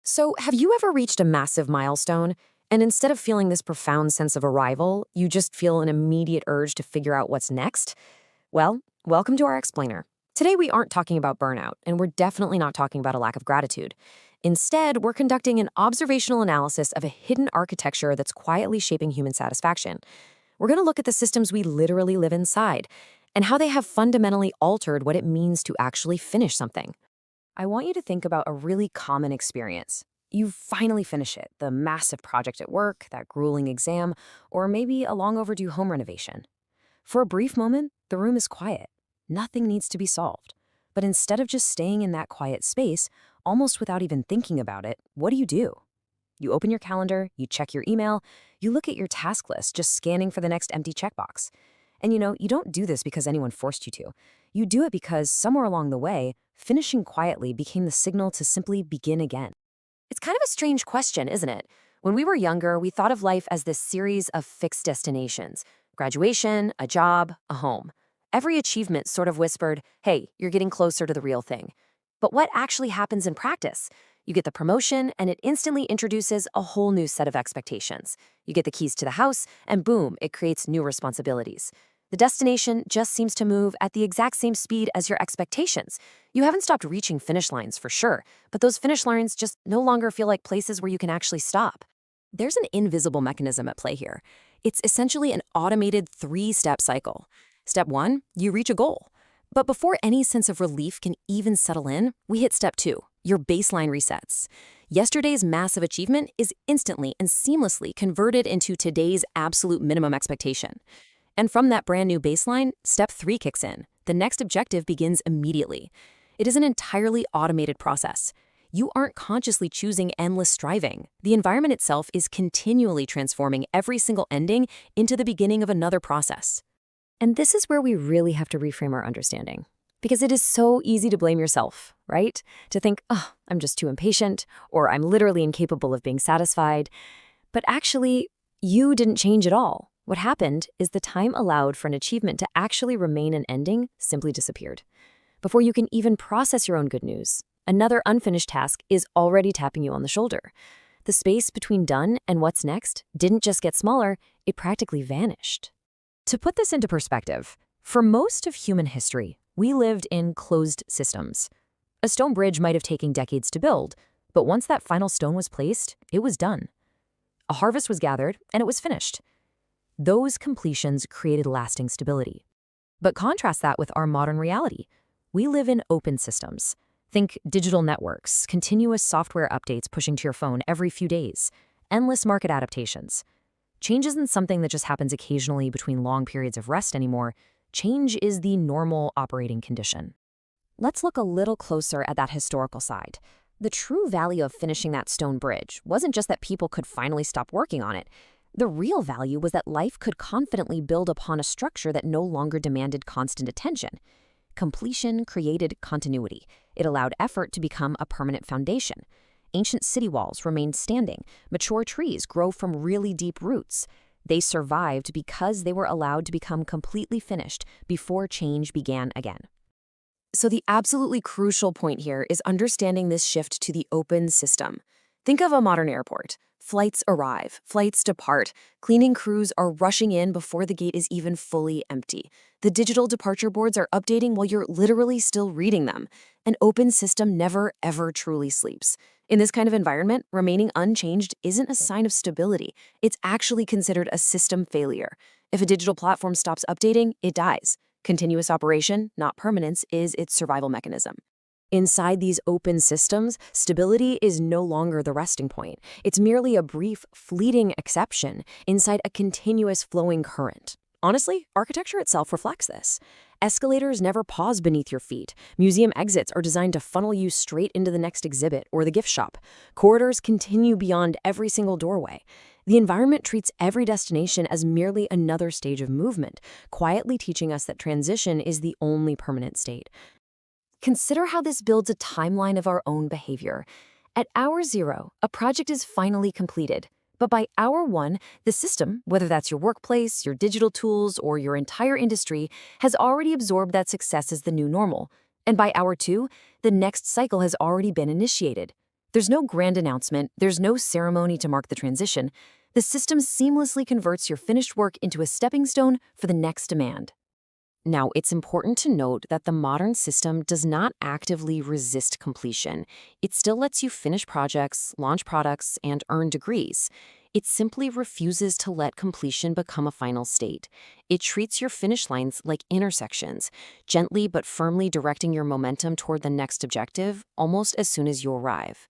So, have you ever reached a massive milestone, and instead of feeling this profound sense of arrival, you just feel an immediate urge to figure out what's next? Well, welcome to our explainer. Today, we aren't talking about burnout, and we're definitely not talking about a lack of gratitude. Instead, we're conducting an observational analysis of a hidden architecture that's quietly shaping human satisfaction. We're going to look at the systems we literally live inside and how they have fundamentally altered what it means to actually finish something. I want you to think about a really common experience. You finally finish it, the massive project at work, that grueling exam, or maybe a long overdue home renovation. For a brief moment, the room is quiet. Nothing needs to be solved. But instead of just staying in that quiet space, almost without even thinking about it, what do? You open your calendar, you check your email, you look at your task list, just scanning for the next empty checkbox. And you don't do this because anyone forced you to. You do it because somewhere along the way, finishing quietly became the signal to simply begin again. It's kind of a strange question, isn't it? When we were younger, we thought of life as this series of fixed destinations: graduation, a job, a home. Every achievement sort of whispered, hey, you're getting closer to the real thing. But what actually happens in practice? You get the promotion, and it instantly introduces a whole new set of expectations. You get the keys to the house, and boom, it creates new responsibilities. The destination just seems to move at the exact same speed as your expectations. You haven't stopped reaching finish lines for sure, but those finish lines just no longer feel like places where you can actually stop. There's an invisible mechanism at play here. It's essentially an automated three-step cycle. Step one, you reach a goal. But before any sense of relief can even settle in, we hit step two, your baseline resets. Yesterday's massive achievement is instantly and seamlessly converted into today's absolute minimum expectation. And from that brand new baseline, step three kicks in. The next objective begins immediately. It is an entirely automated process. You aren't consciously choosing endless striving. The environment itself is continually transforming every single ending into the beginning of another process. And this is where we really have to reframe our understanding. Because it is so easy to blame yourself, right? To think, oh, I'm just too impatient, or I'm literally incapable of being satisfied. But actually, you didn't change at all. What happened is the time allowed for an achievement to actually remain an ending simply disappeared. Before you can even process your own good news, another unfinished task is already tapping you on the shoulder. The space between done and what's next didn't just get smaller, it practically vanished. To put this into perspective, for most of human history, we lived in closed systems. A stone bridge might have taken decades to build, but once that final stone was placed, it was done. A harvest was gathered, and it was finished. Those completions created lasting stability. But contrast that with our modern reality. We live in open systems. Think digital networks, continuous software updates pushing to your phone every few days, endless market adaptations. Change isn't something that just happens occasionally between long periods of rest anymore. Change is the normal operating condition. Let's look a little closer at that historical side. The true value of finishing that stone bridge wasn't just that people could finally stop working on it. The real value was that life could confidently build upon a structure that no longer demanded constant attention. Completion created continuity. It allowed effort to become a permanent foundation. Ancient city walls remained standing. Mature trees grow from really deep roots. They survived because they were allowed to become completely finished before change began again. So the absolutely crucial point here is understanding this shift to the open system. Think of a modern airport. Flights arrive, flights depart. Cleaning crews are rushing in before the gate is even fully empty. The digital departure boards are updating while you're literally still reading them. An open system never, ever truly sleeps. In this kind of environment, remaining unchanged isn't a sign of stability. It's actually considered a system failure. If a digital platform stops updating, it dies. Continuous operation, not permanence, is its survival mechanism. Inside these open systems, stability is no longer the resting point. It's merely a brief, fleeting exception inside a continuous flowing current. Honestly, architecture itself reflects this. Escalators never pause beneath your feet. Museum exits are designed to funnel you straight into the next exhibit or the gift shop. Corridors continue beyond every single doorway. The environment treats every destination as merely another stage of movement, quietly teaching us that transition is the only permanent state. Consider how this builds a timeline of our own behavior. At hour 0, a project is finally completed. But by hour 1, the system, whether that's your workplace, your digital tools, or your entire industry, has already absorbed that success as the new normal. And by hour 2, the next cycle has already been initiated. There's no grand announcement, there's no ceremony to mark the transition. The system seamlessly converts your finished work into a stepping stone for the next demand. Now, it's important to note that the modern system does not actively resist completion. It still lets you finish projects, launch products, and earn degrees. It simply refuses to let completion become a final state. It treats your finish lines like intersections, gently but firmly directing your momentum toward the next objective almost as soon as you arrive.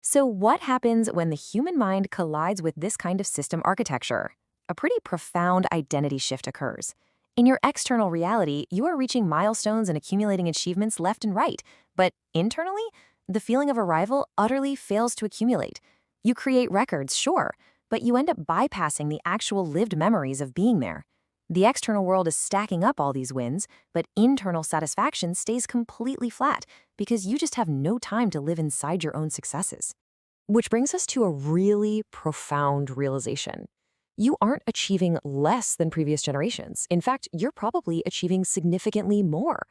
So what happens when the human mind collides with this kind of system architecture? A pretty profound identity shift occurs. In your external reality, you are reaching milestones and accumulating achievements left and right, but internally, the feeling of arrival utterly fails to accumulate. You create records, sure, but you end up bypassing the actual lived memories of being there. The external world is stacking up all these wins, but internal satisfaction stays completely flat because you just have no time to live inside your own successes. Which brings us to a really profound realization. You aren't achieving less than previous generations. In fact, you're probably achieving significantly more.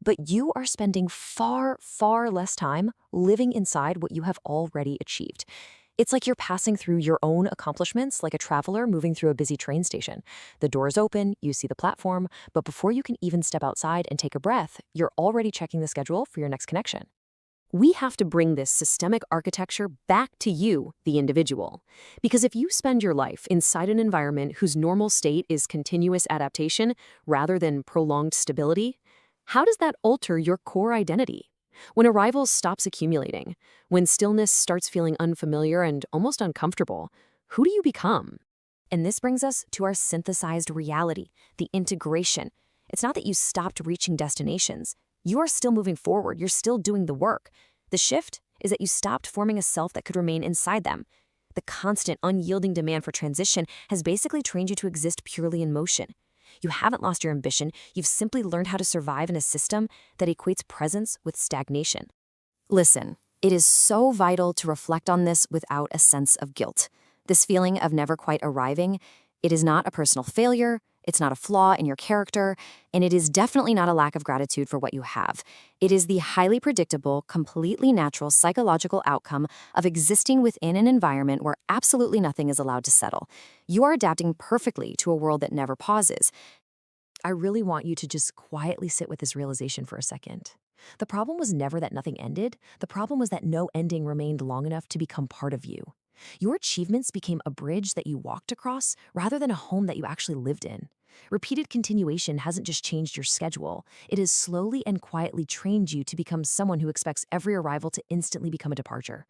But you are spending far, far less time living inside what you have already achieved. It's like you're passing through your own accomplishments like a traveler moving through a busy train station. The doors open, you see the platform, but before you can even step outside and take a breath, you're already checking the schedule for your next connection. We have to bring this systemic architecture back to you, the individual. Because if you spend your life inside an environment whose normal state is continuous adaptation rather than prolonged stability, how does that alter your core identity? When arrival stops accumulating, when stillness starts feeling unfamiliar and almost uncomfortable, who do you become? And this brings us to our synthesized reality, the integration. It's not that you stopped reaching destinations. You are still moving forward, you're still doing the work. The shift is that you stopped forming a self that could remain inside them. The constant, unyielding demand for transition has basically trained you to exist purely in motion. You haven't lost your ambition, you've simply learned how to survive in a system that equates presence with stagnation. Listen, it is so vital to reflect on this without a sense of guilt. This feeling of never quite arriving, it is not a personal failure, it's not a flaw in your character, and it is definitely not a lack of gratitude for what you have. It is the highly predictable, completely natural psychological outcome of existing within an environment where absolutely nothing is allowed to settle. You are adapting perfectly to a world that never pauses. I really want you to just quietly sit with this realization for a second. The problem was never that nothing ended. The problem was that no ending remained long enough to become part of you. Your achievements became a bridge that you walked across rather than a home that you actually lived in. Repeated continuation hasn't just changed your schedule, it has slowly and quietly trained you to become someone who expects every arrival to instantly become a departure.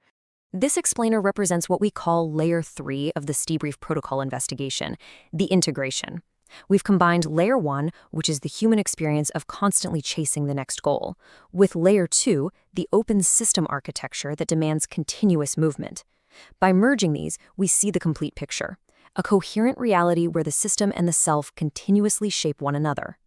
This explainer represents what we call Layer 3 of the Debrief protocol investigation, the integration. We've combined Layer 1, which is the human experience of constantly chasing the next goal, with Layer 2, the open system architecture that demands continuous movement. By merging these, we see the complete picture, a coherent reality where the system and the self continuously shape one another.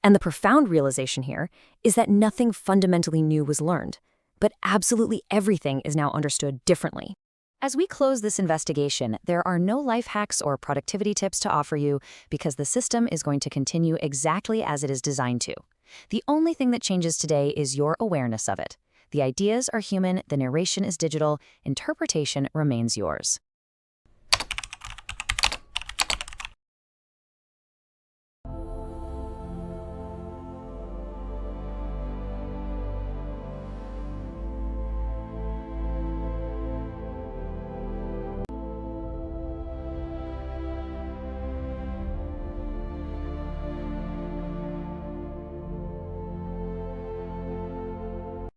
And the profound realization here is that nothing fundamentally new was learned, but absolutely everything is now understood differently. As we close this investigation, there are no life hacks or productivity tips to offer you because the system is going to continue exactly as it is designed to. The only thing that changes today is your awareness of it. The ideas are human, the narration is digital, interpretation remains yours.